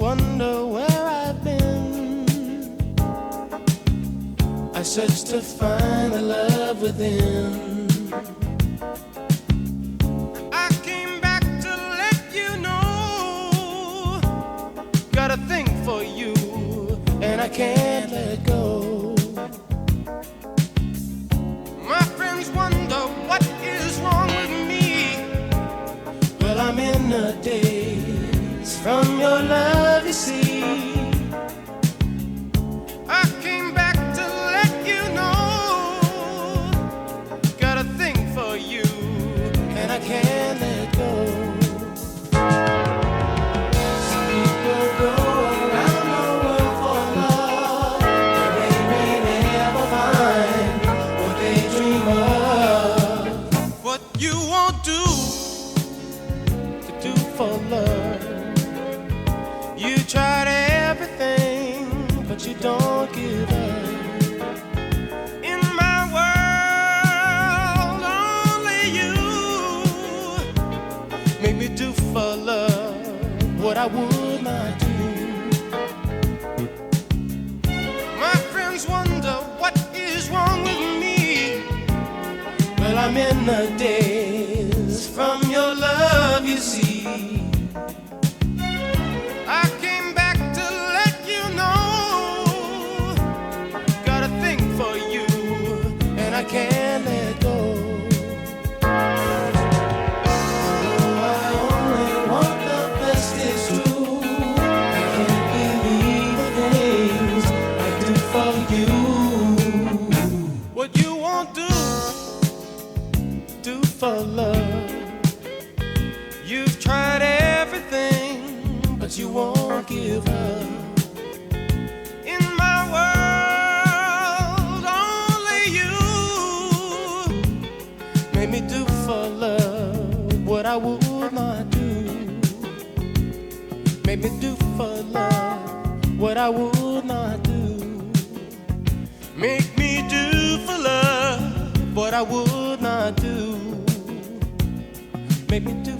wonder where I've been. I search to find the love within. I came back to let you know, got a thing for you, and I can't let go. My friends wonder what is wrong with me. Well, I'm in a daze from your love, you see. I came back to let you know, got a thing for you, and I can't let go. Some people go around the world for love, and they may never find what they dream of. What you won't do to do for love. You tried everything, but you don't give up. In my world, only you make me do for love what I would not do. My friends wonder what is wrong with me. Well, I'm in the daze from your love, you see. I came back to let you know, got a thing for you, and I can't let go. Oh, I only want the best, it's true. I can't believe the things I do for you. What you won't do for love. You've tried everything, but you won't give up. In my world, only you made me do for love what I would not do. Made me do for love what I would not do. Make me do for love what I would not do. Make me do